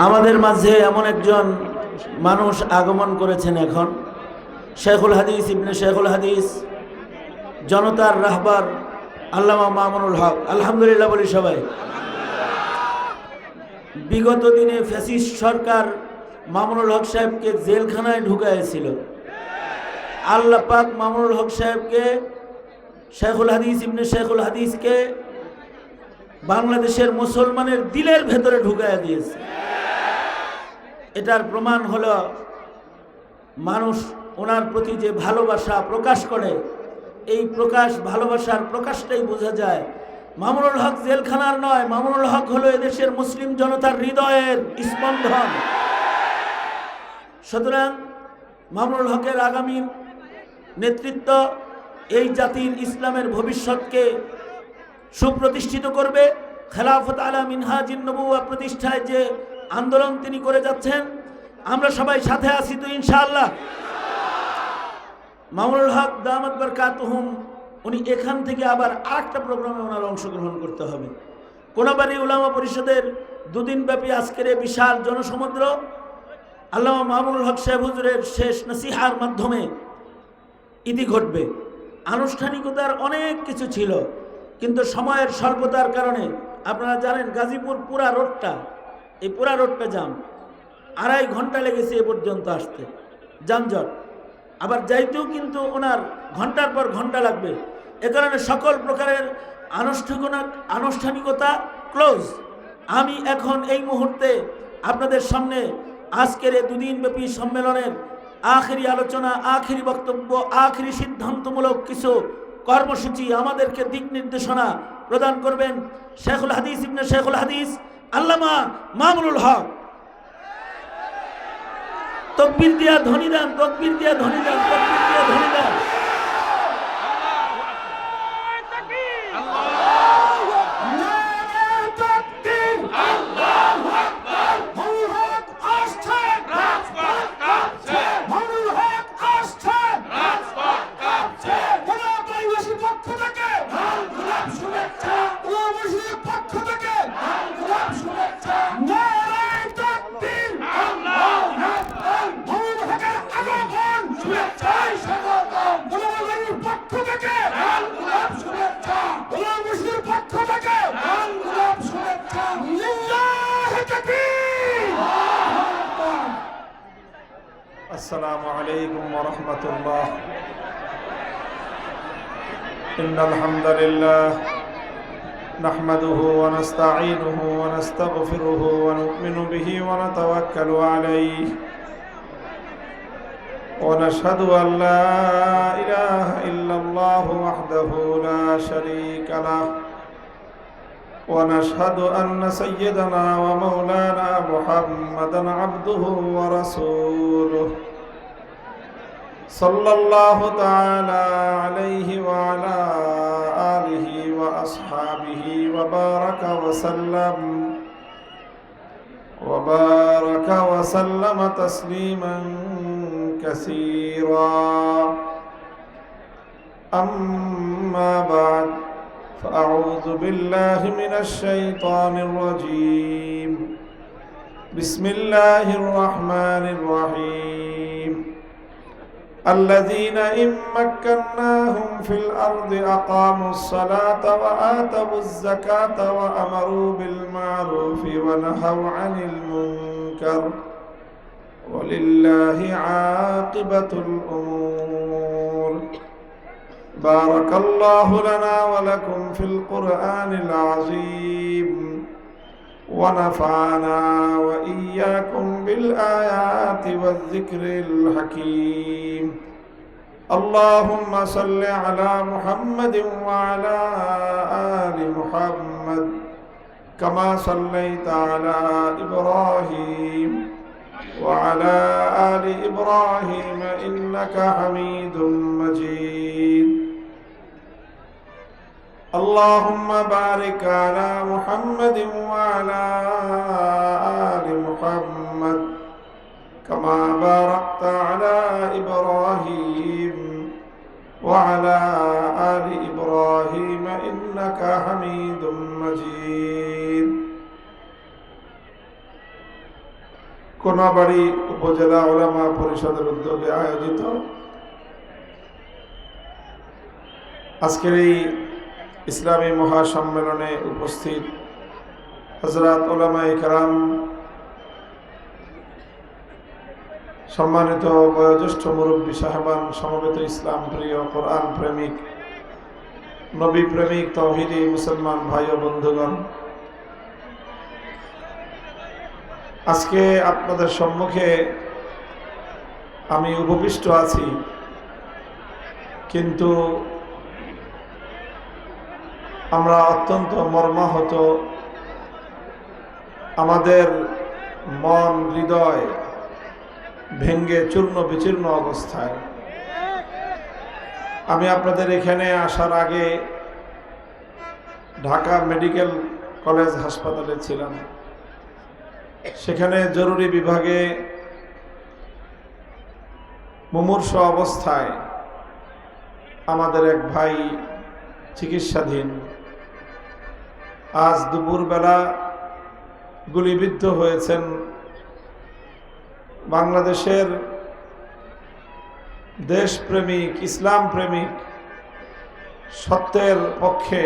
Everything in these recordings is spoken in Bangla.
আমাদের মাঝে এমন একজন মানুষ আগমন করেছেন এখন, শেখুল হাদিস ইবনে শেখুল হাদিস, জনতার রাহবার আল্লামা মামুনুল হক। আলহামদুলিল্লাহ বলি সবাই। বিগত দিনে ফ্যাসিস্ট সরকার মামুনুল হক সাহেবকে জেলখানায় ঢুকাইছিল। আল্লাহ পাক মামুনুল হক সাহেবকে, শেখুল হাদিস ইবনে শেখুল হাদিসকে বাংলাদেশের মুসলমানের দিলের ভেতরে ঢুকাইয়া দিয়েছে। এটার প্রমাণ হলো মানুষ ওনার প্রতি যে ভালোবাসা প্রকাশ করে, এই ভালোবাসার প্রকাশটাই বোঝা যায়। মামুনুল হক জেলখানার নয়, মামুনুল হক হলো এদেশের মুসলিম জনতার হৃদয়ের স্পন্দন। সুতরাং মামুনুল হকের আগামী নেতৃত্ব এই জাতির ইসলামের ভবিষ্যৎকে সুপ্রতিষ্ঠিত করবে। খেলাফত আলা মিনহাজিন নবুওয়া প্রতিষ্ঠায় যে আন্দোলন তিনি করে যাচ্ছেন, আমরা সবাই সাথে আছি তো ইনশাআল্লাহ। মামুনুল হক দামাত বারকাতুহুম, উনি এখান থেকে আবার আরেকটা প্রোগ্রামে ওনার অংশগ্রহণ করতে হবে। কোনাবাড়ি উলামা পরিষদের দুদিনব্যাপী আজকের এই বিশাল জনসমুদ্র আল্লামা মামুনুল হক সাহেব হুজুরের শেষ নসিহার মাধ্যমে ইতি ঘটবে। আনুষ্ঠানিকতার অনেক কিছু ছিল, কিন্তু সময়ের স্বল্পতার কারণে আপনারা জানেন গাজীপুর পুরা রোডটা জাম। 2.5 ঘন্টা লেগেছে এ পর্যন্ত আসতে, যানজট। আবার যাইতেও কিন্তু ওনার ঘন্টার পর ঘন্টা লাগবে। এ কারণে সকল প্রকারের আনুষ্ঠানিকতা ক্লোজ। আমি এখন এই মুহূর্তে আপনাদের সামনে আজকের এই 2 দিনব্যাপী সম্মেলনের আখেরি আলোচনা, আখেরি বক্তব্য, আখেরি সিদ্ধান্তমূলক কিছু কর্মসূচি, আমাদেরকে দিক নির্দেশনা প্রদান করবেন শেখুল হাদিস ইবনে শেখুল হাদিস আল্লামা মামুনুল হক। তকবীর দিয়া ধ্বনি দেন, তকবীর দিয়া ধ্বনি দেন, তকবীর দিয়া ধ্বনি দেন। السلام عليكم ورحمة الله. إن الحمد لله نحمده ونستعينه ونستغفره ونؤمن به ونتوكل عليه ونشهد أن لا إله إلا الله وحده لا شريك له ونشهد أن سيدنا ومولانا محمدا عبده ورسوله صلى الله تعالى عليه وعلى آله وأصحابه وبارك وسلم تسليما كثيرا. أما بعد، فأعوذ بالله من الشيطان الرجيم. بسم الله الرحمن الرحيم. الذين إن مكناهم في الأرض أقاموا الصلاة وآتوا الزكاة وأمروا بالمعروف ونهوا عن المنكر ولله عاقبة الأمور. بارك الله لنا ولكم في القرآن العظيم ونفعنا وإياكم بالآيات والذكر الحكيم. اللهم صل على محمد وعلى آل محمد كما صليت على إبراهيم وعلى آل إبراهيم إنك حميد مجيد. اللهم بارك على محمد وعلى آل محمد كما باركت على إبراهيم وعلى آل إبراهيم إنك حميد مجيد. কোনাবাড়ি উপজেলা উলামা পরিষদের উদ্যোগে আয়োজিত আজকের এই ইসলামী মহাসম্মেলনে উপস্থিত হযরত উলামায়ে কেরাম, সম্মানিত বয়োজ্যেষ্ঠ মুরব্বী সাহেবান, সমবেত ইসলাম প্রিয়, কোরআন প্রেমিক, নবী প্রেমিক, তাওহীদি মুসলমান ভাই ও বন্ধুগণ, আজকে আপনাদের সম্মুখে আমি উপবিষ্ট আছি, কিন্তু আমরা অত্যন্ত মর্মাহত। আমাদের মন হৃদয় ভেঙ্গে চূর্ণ বিচূর্ণ অবস্থায়। আমি আপনাদের এখানে আসার আগে ঢাকা মেডিকেল কলেজ হাসপাতালে ছিলাম। সেখানে জরুরি বিভাগে মুমূর্ষ অবস্থায় আমাদের এক ভাই চিকিৎসাধীন। আজ দুপুরবেলা গুলিবিদ্ধ হয়েছেন বাংলাদেশের দেশপ্রেমিক, ইসলাম প্রেমিক, সত্যের পক্ষে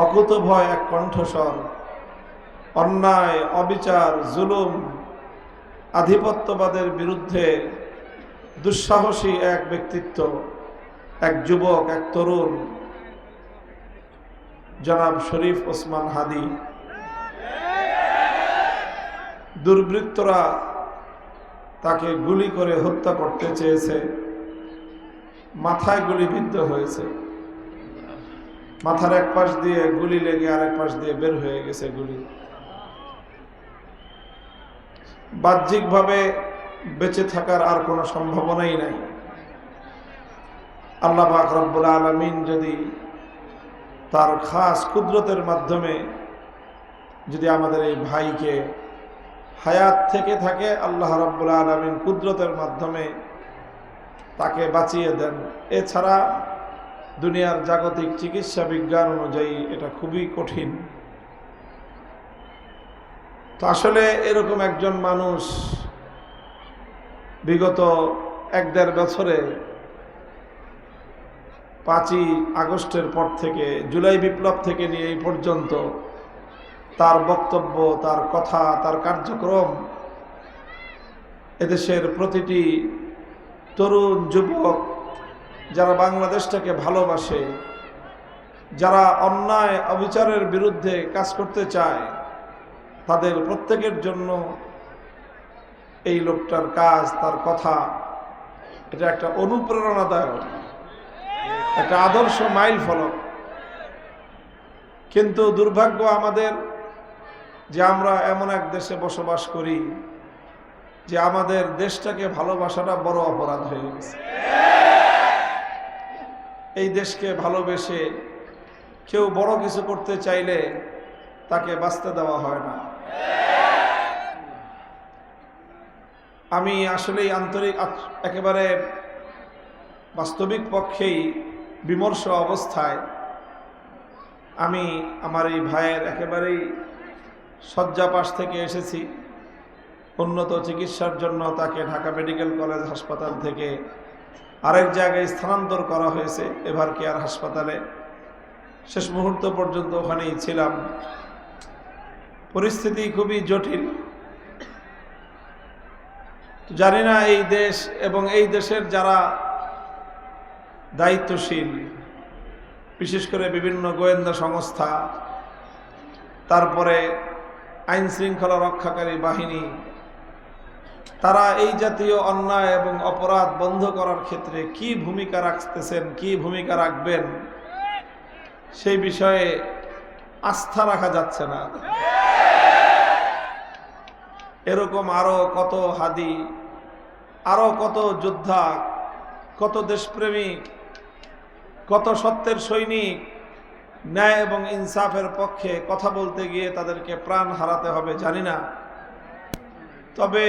অকুতোভয় এক কণ্ঠস্বর, অন্যায়, অবিচার, জুলুম, আধিপত্যবাদের বিরুদ্ধে দুঃসাহসী এক ব্যক্তিত্ব, এক যুবক, এক তরুণ, জনাব শরীফ ওসমান হাদি। দুর্বৃত্তরা তাকে গুলি করে হত্যা করতে চেয়েছে। মাথায় গুলিবিদ্ধ হয়েছে। মাথার এক পাশ দিয়ে গুলি লেগে আরেক পাশ দিয়ে বের হয়ে গেছে গুলি। বাহ্যিকভাবে বেঁচে থাকার আর কোনো সম্ভাবনাই নাই। আল্লাহ পাক রব্বুল আলামিন যদি তার খাস কুদরতের মাধ্যমে যদি আমাদের এই ভাইকে হায়াত থেকে থাকে, আল্লাহ রাব্বুল আলামিন কুদরতের মাধ্যমে তাকে বাঁচিয়ে দেন। এছাড়া দুনিয়ার জাগতিক চিকিৎসা বিজ্ঞান অনুযায়ী এটা খুবই কঠিন। তো আসলে এরকম একজন মানুষ বিগত 1-1.5 বছরে 5ই আগস্টের পর থেকে, জুলাই বিপ্লব থেকে নিয়ে এই পর্যন্ত তার বক্তব্য, তার কথা, তার কার্যক্রম এদেশের প্রতিটি তরুণ যুবক যারা বাংলাদেশটাকে ভালোবাসে, যারা অন্যায় অবিচারের বিরুদ্ধে কাজ করতে চায়, তাদের প্রত্যেকের জন্য এই লোকটার কাজ, তার কথা, এটা একটা অনুপ্রেরণাদায়ক, একটা আদর্শ মাইল ফলক। কিন্তু দুর্ভাগ্য আমাদের যে আমরা এমন এক দেশে বসবাস করি যে আমাদের দেশটাকে ভালোবাসাটা বড় অপরাধ হয়ে গেছে। এই দেশকে ভালোবেসে কেউ বড় কিছু করতে চাইলে তাকে বাঁচতে দেওয়া হয় না। আমি আসলেই আন্তরিক, একেবারে বাস্তবিক পক্ষেই বিমর্ষ অবস্থায় আমি আমার এই ভাইয়ের একেবারেই শয্যাপাশ থেকে এসেছি। উন্নত চিকিৎসার জন্য তাকে ঢাকা মেডিকেল কলেজ হাসপাতাল থেকে আরেক জায়গায় স্থানান্তর করা হয়েছে, এভার কেয়ার হাসপাতালে। শেষ মুহূর্ত পর্যন্ত ওখানেই ছিলাম। পরিস্থিতি খুবই জটিল। জানি না এই দেশ এবং এই দেশের যারা দায়িত্বশীল, বিশেষ করে বিভিন্ন গোয়েন্দা সংস্থা, তারপরে আইন শৃঙ্খলা রক্ষাকারী বাহিনী, তারা এই জাতীয় অন্যায় এবং অপরাধ বন্ধ করার ক্ষেত্রে কি ভূমিকা রাখতেছেন, কি ভূমিকা রাখবেন, সেই বিষয়ে আস্থা রাখা যাচ্ছে না। এরকম আরো কত হাদি, আরো কত যোদ্ধা, কত দেশপ্রেমিক, কত সত্যের সৈনিক ন্যায় এবং ইনসাফের পক্ষে কথা বলতে গিয়ে তাদেরকে প্রাণ হারাতে হবে জানি না। তবে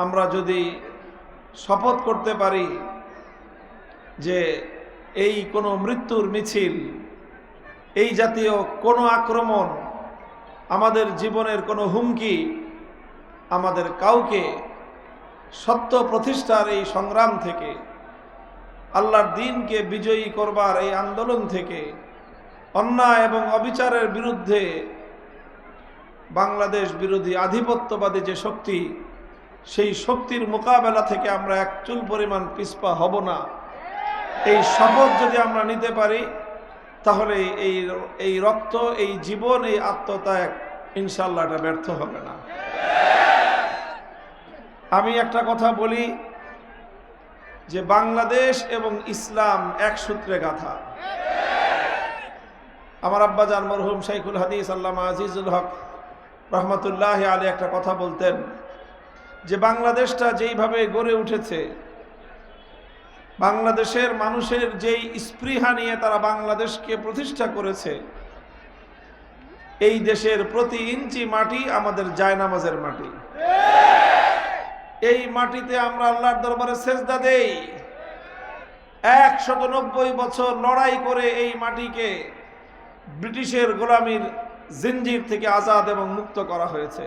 আমরা যদি শপথ করতে পারি যে এই কোনো মৃত্যুর মিছিল, এই জাতীয় কোনো আক্রমণ, আমাদের জীবনের কোনো হুমকি আমাদের কাউকে সত্য প্রতিষ্ঠার এই সংগ্রাম থেকে, আল্লাহর দ্বীনকে বিজয়ী করবার এই আন্দোলন থেকে, অন্যায় এবং অবিচারের বিরুদ্ধে বাংলাদেশ বিরোধী আধিপত্যবাদী যে শক্তি, সেই শক্তির মোকাবেলা থেকে আমরা এক চুল পরিমাণ পিছপা হব না, এই শপথ যদি আমরা নিতে পারি, তাহলে এই রক্ত, এই জীবন, এই আত্মত্যাগ ইনশাআল্লাহ এটা ব্যর্থ হবে না। আমি একটা কথা বলি যে বাংলাদেশ এবং ইসলাম এক সূত্রে গাঁথা। আমার আব্বাজান মরহুম শাইখুল হাদিস আল্লামা আজিজুল হক রহমতুল্লাহ আলাইহি একটা কথা বলতেন যে বাংলাদেশটা যেইভাবে গড়ে উঠেছে, বাংলাদেশের মানুষের যেই স্পৃহা নিয়ে তারা বাংলাদেশকে প্রতিষ্ঠা করেছে, এই দেশের প্রতি ইঞ্চি মাটি আমাদের জায়নামাজের মাটি। এই মাটিতে আমরা আল্লাহর দরবারে সেজদা দেই। 190 বছর লড়াই করে এই মাটিকে ব্রিটিশের গোলামীর জিঞ্জির থেকে আজাদ এবং মুক্ত করা হয়েছে।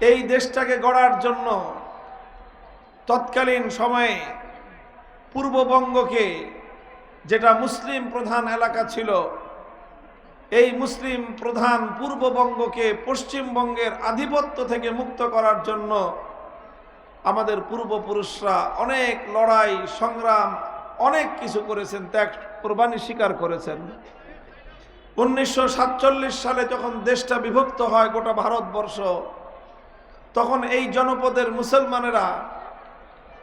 এই দেশটাকে গড়ার জন্য তৎকালীন সময়ে পূর্ববঙ্গকে, যেটা মুসলিম প্রধান এলাকা ছিল, এই মুসলিম প্রধান পূর্ববঙ্গকে পশ্চিমবঙ্গের আধিপত্য থেকে মুক্ত করার জন্য আমাদের পূর্বপুরুষরা অনেক লড়াই সংগ্রাম, অনেক কিছু করেছেন, ত্যাগ কোরবানি স্বীকার করেছেন। 1947 সালে যখন দেশটা বিভক্ত হয় গোটা ভারতবর্ষ, তখন এই জনপদের মুসলমানেরা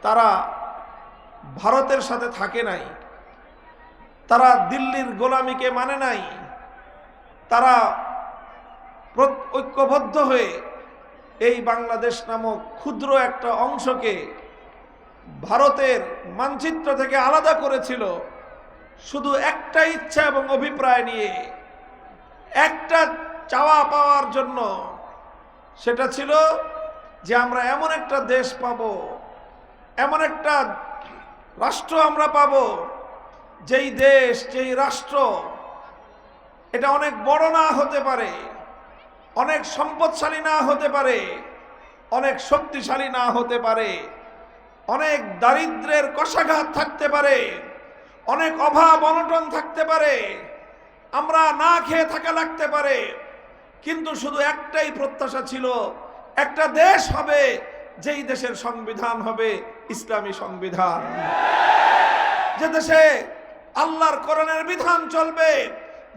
তারা ভারতের সাথে থাকে নাই, তারা দিল্লির গোলামিকে মানে নাই, তারা ঐক্যবদ্ধ হয়ে এই বাংলাদেশ নামক ক্ষুদ্র একটা অংশকে ভারতের মানচিত্র থেকে আলাদা করেছিল শুধু একটা ইচ্ছা এবং অভিপ্রায় নিয়ে, একটা চাওয়া পাওয়ার জন্য। সেটা ছিল যে আমরা এমন একটা দেশ পাব, এমন একটা রাষ্ট্র আমরা পাব, যেই দেশ, যেই রাষ্ট্র এটা অনেক বড় না হতে পারে, অনেক সম্পদশালী না হতে পারে, অনেক শক্তিশালী না হতে পারে, অনেক দারিদ্র্যের কষাঘাত থাকতে পারে, অনেক অভাব অনটন থাকতে পারে, আমরা না খেয়ে থাকা লাগতে পারে, কিন্তু শুধু একটাই প্রত্যাশা ছিল, একটা দেশ হবে যেই দেশের সংবিধান হবে ইসলামী সংবিধান, যে দেশে আল্লাহর কোরআনের বিধান চলবে,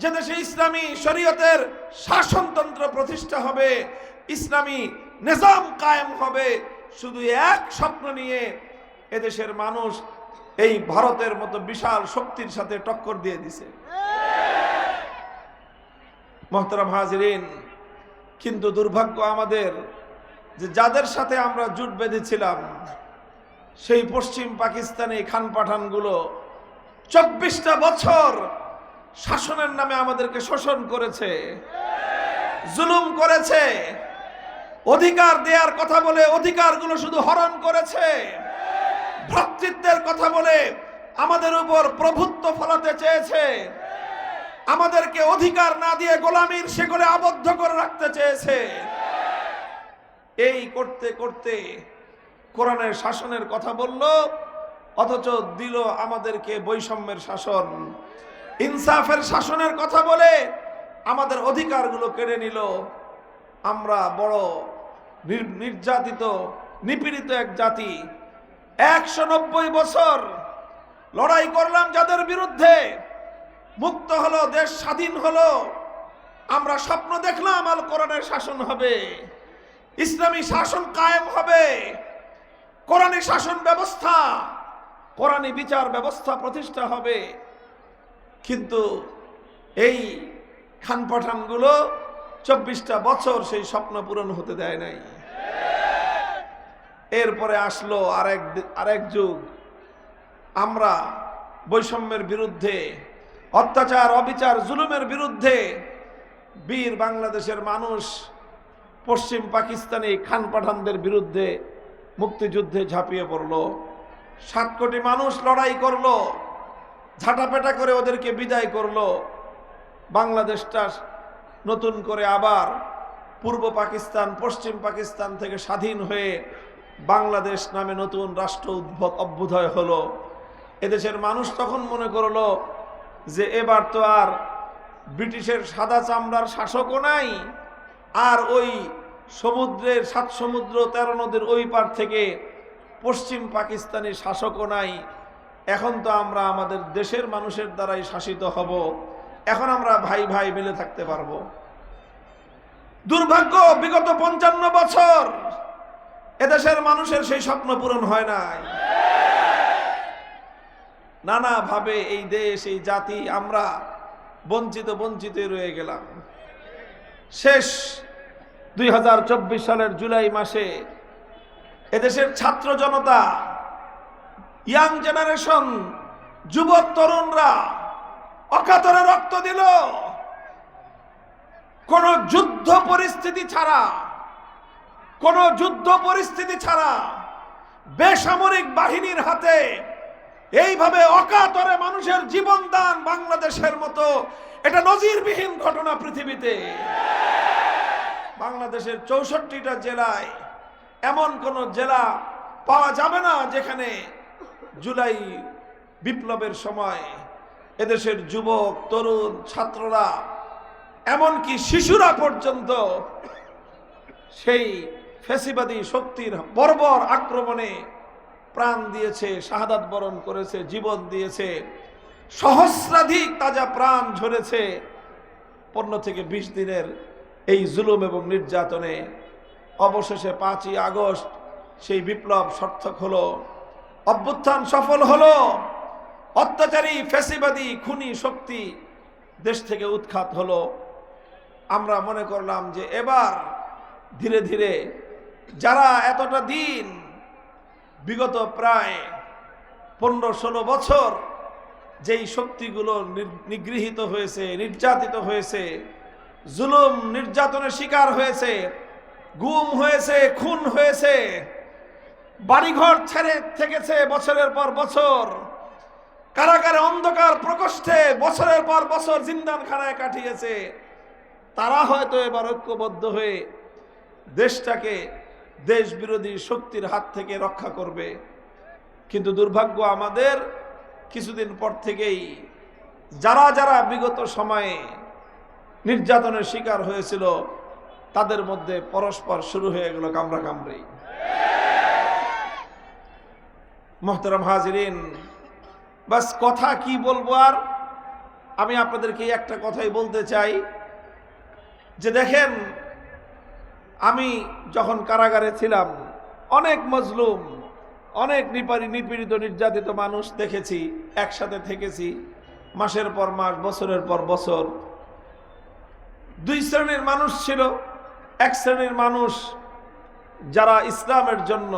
যে দেশে ইসলামী শরীয়তের শাসনতন্ত্র প্রতিষ্ঠা হবে, ইসলামী নিজাম কায়েম হবে। শুধু এক স্বপ্ন নিয়ে এদেশের মানুষ এই ভারতের মতো বিশাল শক্তির সাথে টক্কর দিয়ে দিছে। মোহতারাম হাজিরিন, কিন্তু দুর্ভাগ্য আমাদের যে যাদের সাথে আমরা জোট বেঁধেছিলাম, সেই পশ্চিম পাকিস্তানি খান পাঠানগুলো 24টা বছর শাসনের নামে আমাদেরকে শোষণ করেছে, জুলুম করেছে, অধিকার দেওয়ার কথা বলে অধিকারগুলো শুধু হরণ করেছে, ভ্রাতৃত্বের কথা বলে আমাদের উপর প্রভুত্ব ফলাতে চেয়েছে, আমাদেরকে অধিকার না দিয়ে গোলামীর শেকলে আবদ্ধ করে রাখতে চেয়েছে। এই করতে করতে কোরআনের শাসনের কথা বলল, অথচ দিল আমাদেরকে বৈষম্যের শাসন। ইনসাফের শাসনের কথা বলে আমাদের অধিকারগুলো কেড়ে নিল। আমরা বড় নির্যাতিত, নিপীড়িত এক জাতি। 190 বছর লড়াই করলাম যাদের বিরুদ্ধে, মুক্ত হলো, দেশ স্বাধীন হলো। আমরা স্বপ্ন দেখলাম আল কোরআনের শাসন হবে, ইসলামী শাসন কায়েম হবে, কোরআনী শাসন ব্যবস্থা, কোরআনী বিচার ব্যবস্থা প্রতিষ্ঠা হবে। কিন্তু এই খান পাঠানগুলো 24টা বছর সেই স্বপ্ন পূরণ হতে দেয় নাই। এরপরে আসলো আরেক যুগ। আমরা বৈষম্যের বিরুদ্ধে, অত্যাচার অবিচার জুলুমের বিরুদ্ধে বীর বাংলাদেশের মানুষ পশ্চিম পাকিস্তানি খান পাঠানদের বিরুদ্ধে মুক্তিযুদ্ধে ঝাঁপিয়ে পড়ল। 7 কোটি মানুষ লড়াই করলো, ঝাঁটাপেটা করে ওদেরকে বিদায় করলো। বাংলাদেশটা নতুন করে আবার পূর্ব পাকিস্তান পশ্চিম পাকিস্তান থেকে স্বাধীন হয়ে বাংলাদেশ নামে নতুন রাষ্ট্র অভ্যুদয় হলো, এদেশের মানুষ তখন মনে করলো যে এবার তো আর ব্রিটিশের সাদা চামড়ার শাসকও নাই, আর ওই সমুদ্রের 7 সমুদ্র 13 নদীর ওই পার থেকে পশ্চিম পাকিস্তানি শাসকও নাই। এখন তো আমরা আমাদের দেশের মানুষের দ্বারাই শাসিত হব, এখন আমরা ভাই ভাই মিলে থাকতে পারবো। দুর্ভাগ্য, বিগত 55 বছর এদেশের মানুষের সেই স্বপ্ন পূরণ হয় নাই। নানাভাবে এই দেশ, এই জাতি আমরা বঞ্চিত রয়ে গেলাম। শেষ 2024 সালের জুলাই মাসে এদেশের ছাত্র জনতা, ইয়াং জেনারেশন, যুবক তরুণরা অকাতরে রক্ত দিল। কোন যুদ্ধ পরিস্থিতি ছাড়া বেসামরিক বাহিনীর হাতে এইভাবে অকাতরে মানুষের জীবন দান বাংলাদেশের মতো এটা নজিরবিহীন ঘটনা পৃথিবীতে। বাংলাদেশের 64টা জেলায় এমন কোন জেলা পাওয়া যাবে না যেখানে জুলাই বিপ্লবের সময় এদেশের যুবক তরুণ ছাত্ররা, এমনকি শিশুরা পর্যন্ত সেই ফ্যাসিবাদী শক্তির বর্বর আক্রমণে প্রাণ দিয়েছে, শাহাদাত বরণ করেছে, জীবন দিয়েছে। সহস্রাধিক তাজা প্রাণ ঝরেছে 15 থেকে 20 দিনের এই জুলুম এবং নির্যাতনে। অবশেষে 5ই আগস্ট সেই বিপ্লব সার্থক হলো, অভ্যুত্থান সফল হলো, অত্যাচারী ফ্যাসিবাদী খুনি শক্তি দেশ থেকে উৎখাত হলো। আমরা মনে করলাম যে এবার ধীরে ধীরে যারা এতটা দিন, বিগত প্রায় 15-16 বছর যেই শক্তিগুলো নিগৃহীত হয়েছে, নির্যাতিত হয়েছে, জুলুম নির্যাতনের শিকার হয়েছে, গুম হয়েছে, খুন হয়েছে, বাড়িঘর ছেড়ে থেকেছে বছরের পর বছর, কারাগারে অন্ধকার প্রকোষ্ঠে বছরের পর বছর জিন্দানখানায় কাটিয়েছে, তারা হয়তো এবার ঐক্যবদ্ধ হয়ে দেশটাকে দেশ বিরোধী শক্তির হাত থেকে রক্ষা করবে। কিন্তু দুর্ভাগ্য আমাদের, কিছুদিন পর থেকেই যারা যারা বিগত সময়ে নির্যাতনের শিকার হয়েছিল তাদের মধ্যে পরস্পর শুরু হয়ে গেল কামড়াকামড়ি। মোহতারাম হাজিরিন, বাস কথা কি বলবো আর, আমি আপনাদেরকে একটা কথাই বলতে চাই যে দেখেন, আমি যখন কারাগারে ছিলাম অনেক মজলুম, অনেক নিপীড়িত নির্যাতিত মানুষ দেখেছি, একসাথে থেকেছি মাসের পর মাস, বছরের পর বছর। 2 শ্রেণীর মানুষ ছিল। এক শ্রেণীর মানুষ যারা ইসলামের জন্য,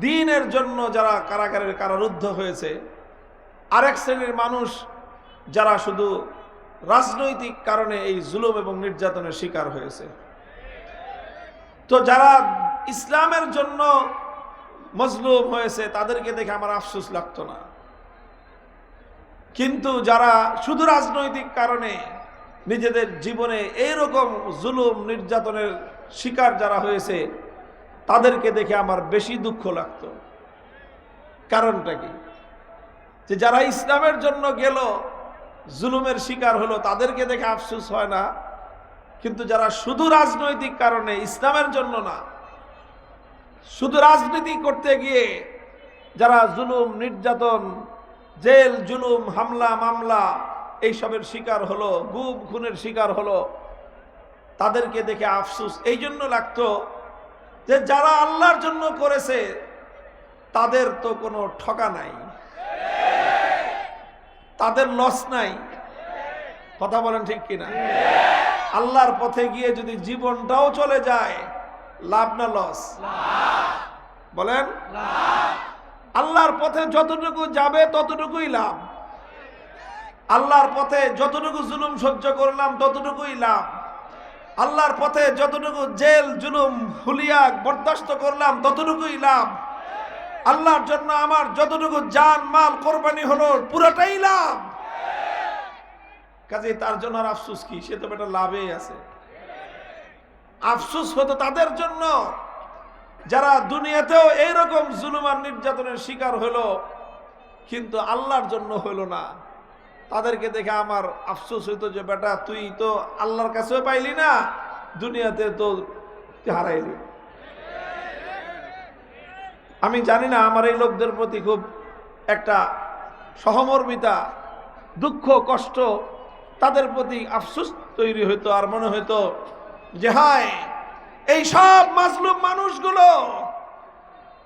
দ্বীনের জন্য যারা কারাগারের কারারুদ্ধ হয়েছে, আরেক শ্রেণীর মানুষ যারা শুধু রাজনৈতিক কারণে এই জুলুম এবং নির্যাতনের শিকার হয়েছে। তো যারা ইসলামের জন্য মজলুম হয়েছে তাদেরকে দেখে আমার আফসোস লাগতো না, কিন্তু যারা শুধু রাজনৈতিক কারণে নিজেদের জীবনে এইরকম জুলুম নির্যাতনের শিকার যারা হয়েছে তাদেরকে দেখে আমার বেশি দুঃখ লাগতো। কারণটা কি? যে যারা ইসলামের জন্য গেল, জুলুমের শিকার হলো, তাদেরকে দেখে আফসোস হয় না, কিন্তু যারা শুধু রাজনৈতিক কারণে, ইসলামের জন্য না, শুধু রাজনীতি করতে গিয়ে যারা জুলুম নির্যাতন, জেল জুলুম, হামলা মামলা এইসবের শিকার হলো, গুম খুনের শিকার হলো, তাদেরকে দেখে আফসোস এই জন্য লাগতো যে যারা আল্লাহর জন্য করেছে তাদের তো কোনো ঠকা নাই, তাদের লস নাই। কথা বলেন ঠিক কিনা? আল্লাহর পথে গিয়ে যদি জীবনটাও চলে যায়, লাভ না লস? বলেন। আল্লাহর পথে যতটুকু যাবে ততটুকুই লাভ। আল্লাহর পথে যতটুকু জুলুম সহ্য করলাম ততটুকুই লাভ। আল্লাহর পথে যতটুকু জেল জুলুম হুলিয়া বরদাস্ত করলাম ততটুকুই লাভ। আল্লাহর জন্য আমার যতটুকু জান মাল কোরবানি হলো পুরোটাই লাভ। কাজে তার জন্য আর আফসোস কি? সে তো এটা লাভেই আছে। আফসোস হতো তাদের জন্য যারা দুনিয়াতেও এইরকম জুলুম আর নির্যাতনের শিকার হলো, কিন্তু আল্লাহর জন্য হলো না। তাদেরকে দেখে আমার আফসোস হইতো যে বেটা তুই তো আল্লাহর কাছেও পাইলি না, দুনিয়াতে তো তুই হারাইলি। আমি জানি না, আমার এই লোকদের প্রতি খুব একটা সহমর্মিতা, দুঃখ, কষ্ট, তাদের প্রতি আফসোস তৈরি হইতো। আর মনে হইতো যে হায়, এই সব মাজলুম মানুষগুলো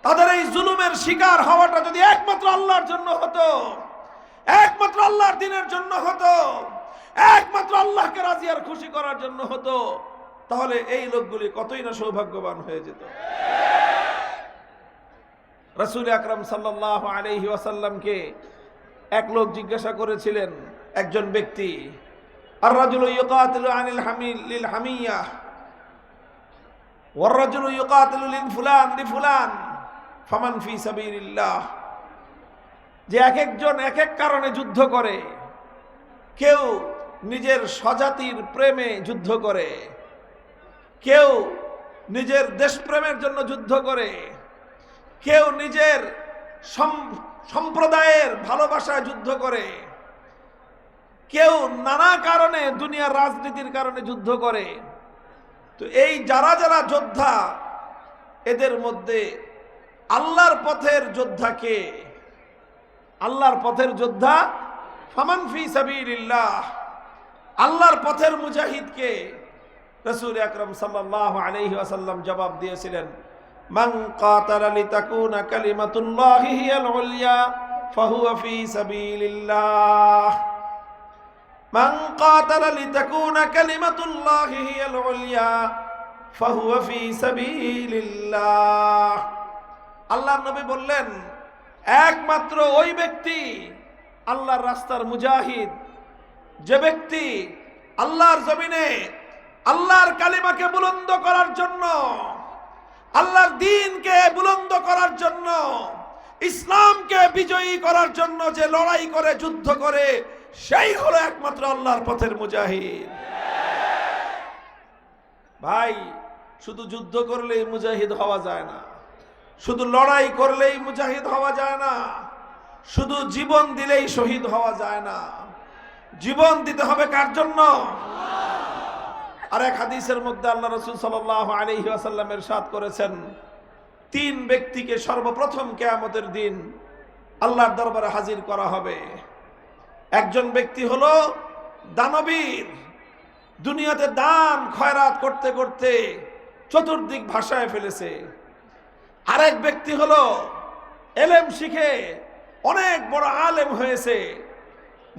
তাদের এই জুলুমের শিকার হওয়াটা যদি একমাত্র আল্লাহর জন্য হতো, একমাত্র আল্লাহর দ্বীনের জন্য হতো, একমাত্র আল্লাহকে রাজি আর খুশি করার জন্য হতো, তাহলে এই লোকগুলি কতই না সৌভাগ্যবান হয়ে যেত। রাসূল আকরাম সাল্লাল্লাহু আলাইহি ওয়াসাল্লামকে এক লোক জিজ্ঞাসা করেছিলেন, একজন ব্যক্তি, আর রাজুলু ইউকাতিলু আনিল হামিল লিল হামিয়াহ ওয়ার রাজুলু ইউকাতিলু লিন ফুলান লিফুলান ফামান ফি সাবিলিল্লাহ, যে এক একজন এক এক কারণে যুদ্ধ করে। কেউ নিজের স্বজাতির প্রেমে যুদ্ধ করে, কেউ নিজের দেশপ্রেমের জন্য যুদ্ধ করে, কেউ নিজের সম্প্রদায়ের ভালোবাসায় যুদ্ধ করে, কেউ নানা কারণে দুনিয়ার রাজনীতির কারণে যুদ্ধ করে। তো এই যারা যারা যোদ্ধা, এদের মধ্যে আল্লাহর পথের যোদ্ধাকে, আল্লাহর পথের যোদ্ধা ফামান ফি সাবিলিল্লাহ, আল্লাহর পথের মুজাহিদকে রাসূল আকরাম সাল্লাল্লাহু আলাইহি ওয়াসাল্লাম জবাব দিয়েছিলেন, মান কাতালা লিতাকুনা কালিমাতুল্লাহি হিয়াল উলিয়া ফাহুয়া ফি সাবিলিল্লাহ, মান কাতালা লিতাকুনা কালিমাতুল্লাহি হিয়াল উলিয়া ফাহুয়া ফি সাবিলিল্লাহ। আল্লাহর নবী বললেন, একমাত্র ওই ব্যক্তি আল্লাহর রাস্তার মুজাহিদ, যে ব্যক্তি আল্লাহর জমিনে আল্লাহর কালিমাকে বুলন্দ করার জন্য, আল্লাহর দ্বীনকে বুলন্দ করার জন্য, ইসলামকে বিজয়ী করার জন্য যে লড়াই করে, যুদ্ধ করে, সেই হলো একমাত্র আল্লাহর পথের মুজাহিদ। ভাই, শুধু যুদ্ধ করলেই মুজাহিদ হওয়া যায় না, শুধু লড়াই করলেই মুজাহিদ হওয়া যায় না, শুধু জীবন দিলেই শহীদ হওয়া যায় না। জীবন দিতে হবে কার জন্য? আর এক হাদিসের মধ্যে আল্লাহ রাসূল সাল্লাল্লাহু আলাইহি ওয়াসাল্লাম ইরশাদ করেছেন, তিন ব্যক্তিকে সর্বপ্রথম কিয়ামতের দিন আল্লাহর দরবারে হাজির করা হবে। একজন ব্যক্তি হলো দানবীর, দুনিয়াতে দান খয়রাত করতে করতে চতুর্দিক ভাসায় ফেলেছে। আরেক ব্যক্তি হলো এলেম শিখে অনেক বড় আলেম হয়েছে,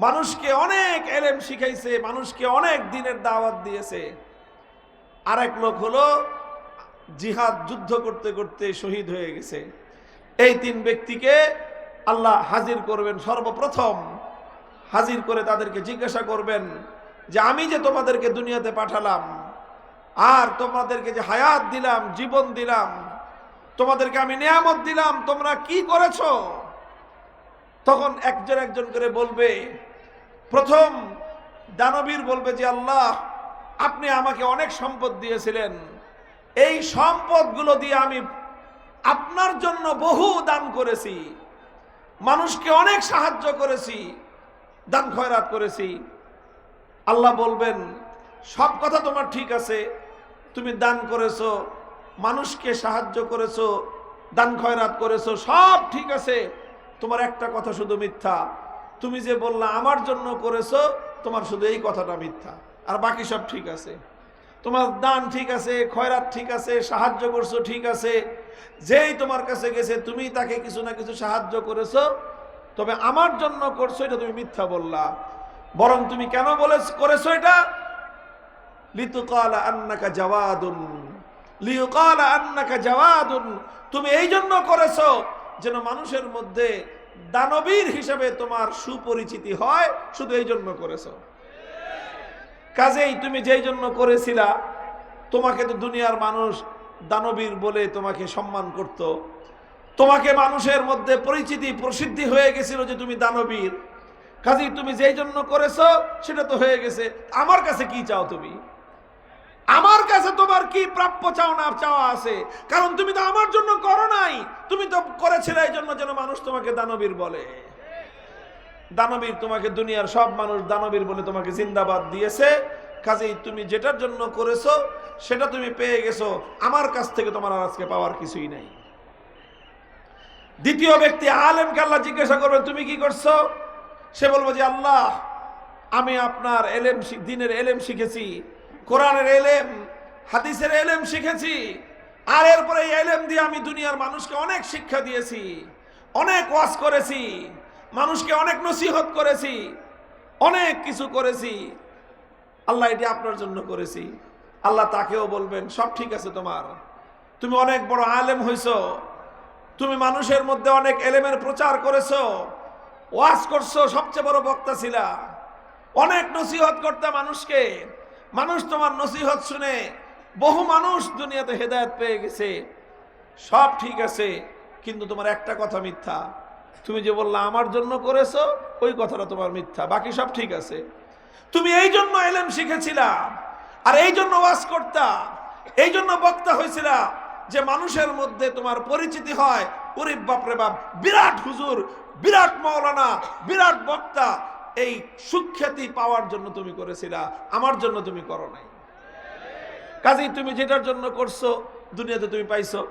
মানুষকে অনেক এলেম শিখাইছে, মানুষকে অনেক দিনের দাওয়াত দিয়েছে। আরেক লোক হলো জিহাদ, যুদ্ধ করতে করতে শহীদ হয়ে গেছে। এই তিন ব্যক্তিকে আল্লাহ হাজির করবেন। সর্বপ্রথম হাজির করে তাদেরকে জিজ্ঞাসা করবেন যে আমি যে তোমাদেরকে দুনিয়াতে পাঠালাম, আর তোমাদেরকে যে হায়াত দিলাম, জীবন দিলাম, তোমাদেরকে আমি নিয়ামত দিলাম, তোমরা কি করেছো? তখন একজন একজন করে বলবে। প্রথম দানবীর বলবে যে আল্লাহ, আপনি আমাকে অনেক সম্পদ দিয়েছিলেন, এই সম্পদগুলো দিয়ে আমি আপনার জন্য বহু দান করেছি, মানুষকে অনেক সাহায্য করেছি, দান খয়রাত করেছি। আল্লাহ বলবেন, সব কথা তোমার ঠিক আছে, তুমি দান করেছো, মানুষকে সাহায্য করেছো, দান খয়রাত করেছো, সব ঠিক আছে, তোমার একটা কথা শুধু মিথ্যা। তুমি যে বললা আমার জন্য করেছো, তোমার শুধু এই কথাটা মিথ্যা, আর বাকি সব ঠিক আছে। তোমার দান ঠিক আছে, খয়রাত ঠিক আছে, সাহায্য করছো ঠিক আছে, যেই তোমার কাছে গেছে তুমি তাকে কিছু না কিছু সাহায্য করেছো, তবে আমার জন্য করছো এটা তুমি মিথ্যা বললা। বরং তুমি কেন করেছো এটা? লিতুকালা আন্নাকা জাওয়াদুন, লিউকালা আন্নাকা জাওয়াদুন, তুমি এই জন্য করেছো যেন মানুষের মধ্যে দানবীর হিসেবে তোমার সুপরিচিতি হয়, শুধু এই জন্য করেছো। কাজেই তুমি যেই জন্য করেছিলা, তোমাকে তো দুনিয়ার মানুষ দানবীর বলে তোমাকে সম্মান করত, তোমাকে মানুষের মধ্যে পরিচিতি প্রসিদ্ধি হয়ে গেছিল যে তুমি দানবীর। কাজেই তুমি যেই জন্য করেছো সেটা তো হয়ে গেছে, আমার কাছে কি চাও তুমি? আমার কাছে তোমার কি প্রাপ্য চাওয়া আছে? কারণ তুমি তো আমার জন্য করো নাই, তুমি তো করেছিলে এই জন্য যেন মানুষ তোমাকে দানবীর বলে। দানবীর, তোমাকে দুনিয়ার সব মানুষ দানবীর বলে তোমাকে জিন্দাবাদ দিয়েছে। কাজেই তুমি যেটার জন্য করেছো সেটা তুমি পেয়ে গেছো, আমার কাছ থেকে তোমার আর আজকে পাওয়ার কিছুই নাই। দ্বিতীয় ব্যক্তি আলেমকে আল্লাহ জিজ্ঞাসা করবে তুমি কি করছো? সে বলবো যে আল্লাহ, আমি আপনার এলেম, দ্বীনের এলেম শিখেছি, কোরআনের এলেম, হাদিসের এলেম শিখেছি, আর এরপরে এই এলেম দিয়ে আমি দুনিয়ার মানুষকে অনেক শিক্ষা দিয়েছি, অনেক ওয়াজ করেছি, মানুষকে অনেক নসিহত করেছি, অনেক কিছু করেছি, আল্লাহ এটি আপনার জন্য করেছি। আল্লাহ তাকেও বলবেন সব ঠিক আছে তোমার, তুমি অনেক বড় আলেম হইছো, তুমি মানুষের মধ্যে অনেক এলেমের প্রচার করেছো, ওয়াজ করছো, সবচেয়ে বড় বক্তা ছিলা, অনেক নসিহত করতে মানুষকে, মানুষ তোমার নসিহত শুনে বহু মানুষ দুনিয়াতে হেদায়েত পেয়ে গেছে, সব ঠিক আছে, কিন্তু তোমার একটা কথা মিথ্যা। তুমি যে বললা আমার জন্য করেছো, ওই কথাটা তোমার মিথ্যা, বাকি সব ঠিক আছে। তুমি এই জন্য এলেম শিখেছিলা, আর এই জন্য ওয়াজ করতা, এই জন্য বক্তা হয়েছিলা, যে মানুষের মধ্যে তোমার পরিচিতি হয়, ওরে বাপরে বাপ, বিরাট হুজুর, বিরাট মাওলানা, বিরাট বক্তা। এই সুখ্যাতি পাওয়ার জন্য তুমি করেছিলা, আমার জন্য তুমি করো নাই। কাজেই তুমি যেটার জন্য করছো দুনিয়াতে তুমি পাইছো।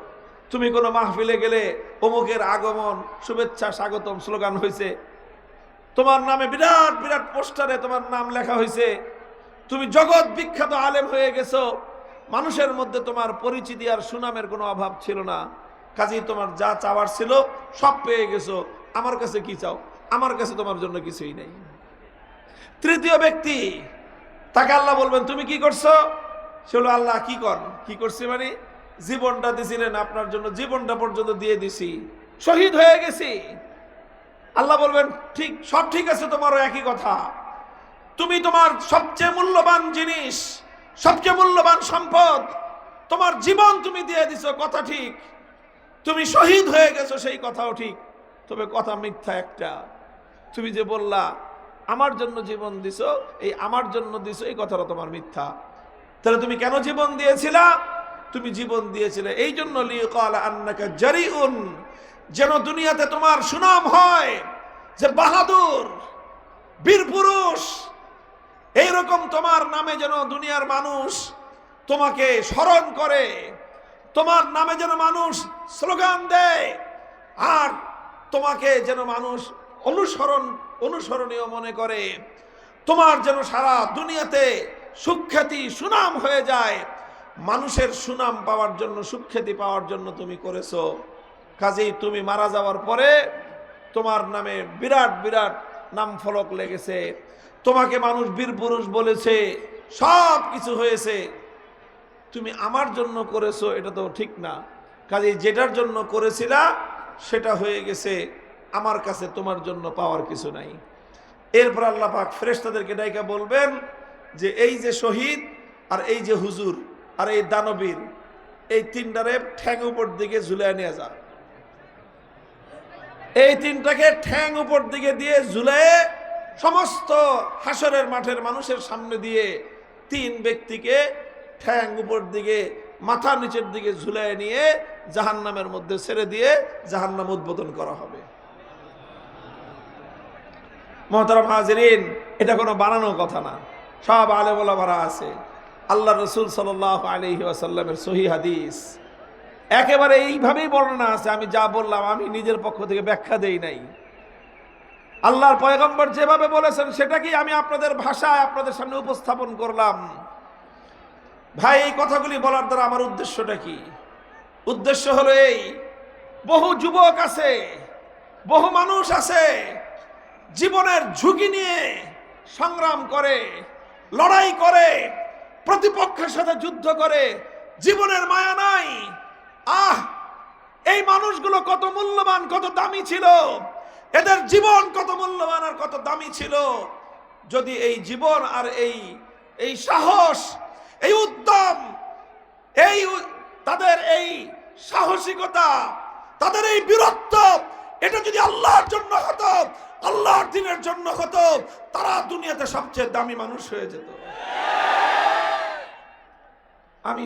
তুমি কোনো মাহফিলে গেলে অমুকের আগমন, শুভেচ্ছা, স্বাগতম স্লোগান হয়েছে, তোমার নামে বিরাট বিরাট পোস্টারে তোমার নাম লেখা হয়েছে, তুমি জগৎ বিখ্যাত আলেম হয়ে গেছো, মানুষের মধ্যে তোমার পরিচিতি আর সুনামের কোনো অভাব ছিল না। কাজেই তোমার যা চাওয়ার ছিল সব পেয়ে গেছো, আমার কাছে কি চাও? আমার কাছে তোমার জন্য কিছুই নেই। তৃতীয় ব্যক্তি, তাকে আল্লাহ বলবেন তুমি কি করছো? সে হলো আল্লাহ কি করছি মানে জীবনটা দিছিলেন আপনার জন্য, জীবনটা পর্যন্ত দিয়ে দিছি, শহীদ হয়ে গেছি। আল্লাহ বলবেন ঠিক, সব ঠিক আছে, তোমারও একই কথা। তুমি তোমার সবচেয়ে মূল্যবান জিনিস, সবচেয়ে মূল্যবান সম্পদ, তোমার জীবন তুমি দিয়ে দিছো, কথা ঠিক। তুমি শহীদ হয়ে গেছো, সেই কথাও ঠিক, তবে কথা মিথ্যা একটা। তুমি যে বললা আমার জন্য জীবন দিছো, এই আমার জন্য দিছো এই কথাটা তোমার মিথ্যা। তাহলে তুমি কেন জীবন দিয়েছিলা? তুমি জীবন দিয়েছিলে এই জন্য লিয়াকাল আন্নাকা জারিউন, যেন দুনিয়াতে তোমার সুনাম হয় যে বাহাদুর, বীর পুরুষ। এইরকম তোমার নামে যেন দুনিয়ার মানুষ তোমাকে স্মরণ করে, তোমার নামে যেন মানুষ স্লোগান দেয়, আর তোমাকে যেন মানুষ অনুসরণীয় মনে করে, তোমার যেন সারা দুনিয়াতে সুখ্যাতি সুনাম হয়ে যায়। মানুষের সুনাম পাওয়ার জন্য, সুখ্যাতি পাওয়ার জন্য তুমি করেছো। কাজেই তুমি মারা যাওয়ার পরে তোমার নামে বিরাট বিরাট নাম ফলক লেগেছে, তোমাকে মানুষ বীর পুরুষ বলেছে, সব কিছু হয়েছে। তুমি আমার জন্য করেছো, এটা তো ঠিক না। কাজেই যেটার জন্য করেছিলা সেটা হয়ে গেছে, আমার কাছে তোমার জন্য পাওয়ার কিছু নাই। এরপর আল্লাহ পাক ফেরেশতাদেরকে ডাইকা বলবেন যে এই যে শহীদ, আর এই যে হুজুর, আর এই দানবীর, এই তিনটারে ঠ্যাং উপর দিকে ঝুলাই নিয়ে যা। এই তিনটাকে ঠ্যাং উপর দিকে দিয়ে ঝুলে সমস্ত হাসরের মাঠের মানুষের সামনে দিয়ে তিন ব্যক্তিকে ঠ্যাং উপর দিকে, মাথা নিচের দিকে ঝুলাই নিয়ে জাহান্নামের মধ্যে ছেড়ে দিয়ে জাহান্নাম উদ্বোধন করা হবে। মুহতারাম হাজিরিন, এটা কোনো বানানো কথা না, সব আলেম ওলামারা আছে। আল্লাহ রসুল সাল্লাল্লাহু আলাইহি ওয়াসাল্লামের সহিহ হাদিস একেবারে এইভাবেই বর্ণনা আছে। আমি যা বললাম আমি নিজের পক্ষ থেকে ব্যাখ্যা দেই নাই, আল্লাহর পয়গম্বর যেভাবে বলেছেন সেটাকেই আমি আপনাদের ভাষায় আপনাদের সামনে উপস্থাপন করলাম। ভাই, এই কথাগুলি বলার দ্বারা আমার উদ্দেশ্যটা কি? উদ্দেশ্য হলো এই, বহু যুবক আছে, বহু মানুষ আছে জীবনের ঝুঁকি নিয়ে সংগ্রাম করে, লড়াই করে, প্রতিপক্ষের সাথে যুদ্ধ করে, জীবনের মায়া নাই। এই মানুষগুলো কত মূল্যবান, কত দামি ছিল, এদের জীবন কত মূল্যবান আর কত দামি ছিল। যদি এই জীবন আর এই সাহস, এই উদ্যম, তাদের এই সাহসিকতা, তাদের এই বীরত্ব, এটা যদি আল্লাহর জন্য হতো, আল্লাহর দ্বীনের জন্য হতো, তারা দুনিয়াতে সবচেয়ে দামি মানুষ হয়ে যেত।